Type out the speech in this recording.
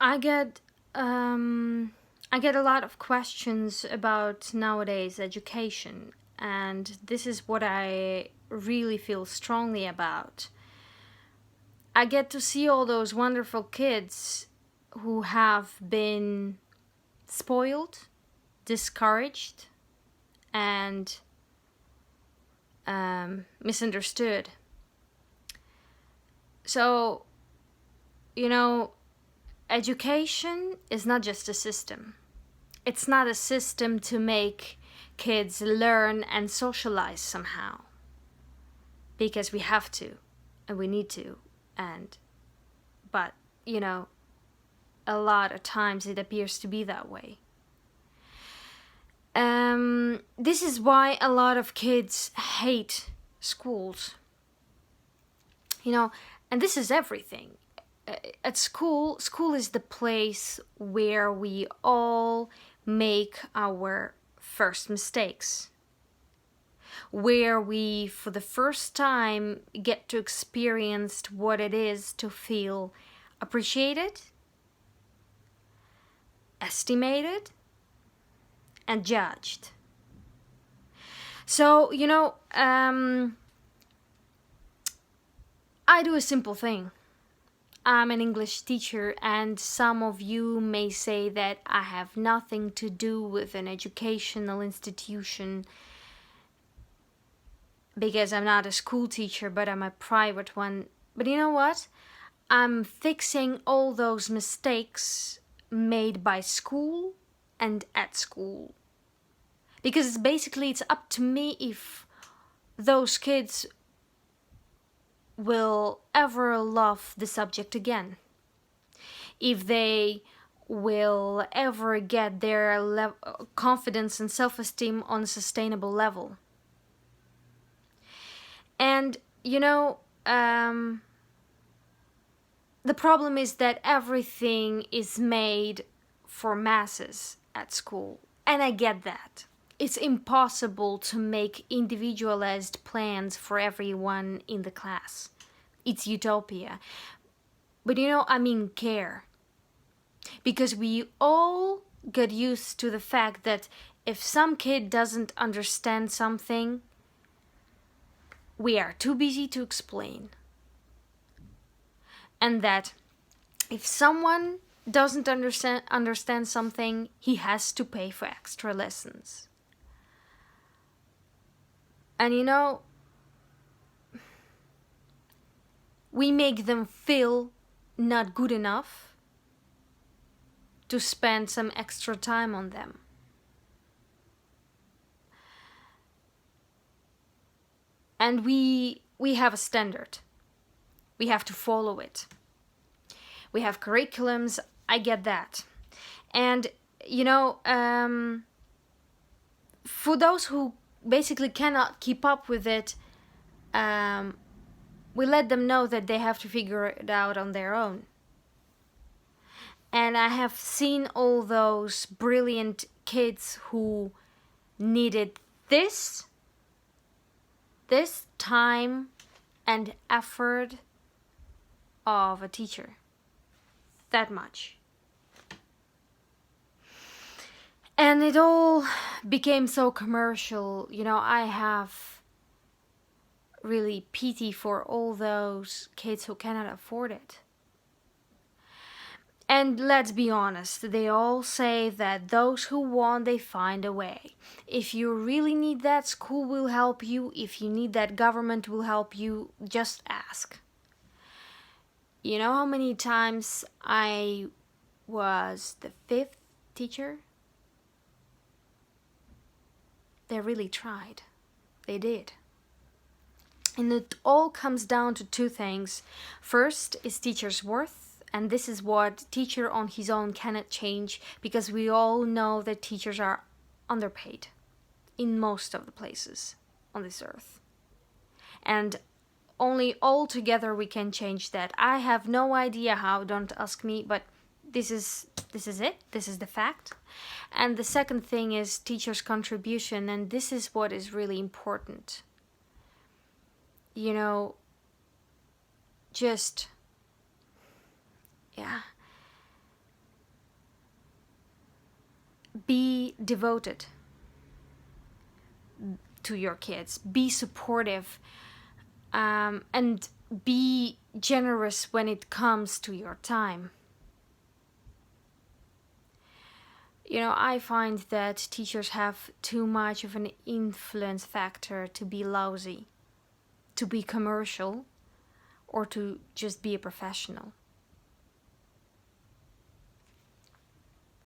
I get I get a lot of questions about nowadays education, and this is what I really feel strongly about. I get to see all those wonderful kids who have been spoiled, discouraged, and misunderstood. So, you know, education is not just a system. It's not a system to make kids learn and socialize somehow. Because we have to, and we need to, and, but, you know, a lot of times it appears to be that way. This is why a lot of kids hate schools. You know, and this is everything. At school is the place where we all make our first mistakes. Where we, for the first time, get to experience what it is to feel appreciated, estimated, and judged. So, I do a simple thing. I'm an English teacher, and some of you may say that I have nothing to do with an educational institution because I'm not a school teacher, but I'm a private one. But you know what? I'm fixing all those mistakes made by school and at school. Because basically it's up to me if those kids will ever love the subject again. If they will ever get their confidence and self-esteem on a sustainable level. And, the problem is that everything is made for masses at school. And I get that. It's impossible to make individualized plans for everyone in the class. It's utopia. But I mean care. Because we all get used to the fact that if some kid doesn't understand something, we are too busy to explain. And that if someone doesn't understand something, he has to pay for extra lessons. And we make them feel not good enough to spend some extra time on them. And we have a standard. We have to follow it. We have curriculums, I get that. And, for those who basically cannot keep up with it, we let them know that they have to figure it out on their own. And I have seen all those brilliant kids who needed this time and effort of a teacher. That much. And it all became so commercial. I have really pity for all those kids who cannot afford it. And let's be honest, they all say that those who want, they find a way. If you really need that, school will help you. If you need that, government will help you. Just ask. You know how many times I was the 5th teacher? They really tried. They did. And it all comes down to two things. First is teacher's worth, and this is what teacher on his own cannot change, because we all know that teachers are underpaid in most of the places on this earth. And only all together we can change that. I have no idea how, don't ask me, but this is it. This is the fact. And the second thing is teacher's contribution, and this is what is really important. be devoted to your kids, be supportive, and be generous when it comes to your time. You know, I find that teachers have too much of an influence factor to be lousy, to be commercial, or to just be a professional.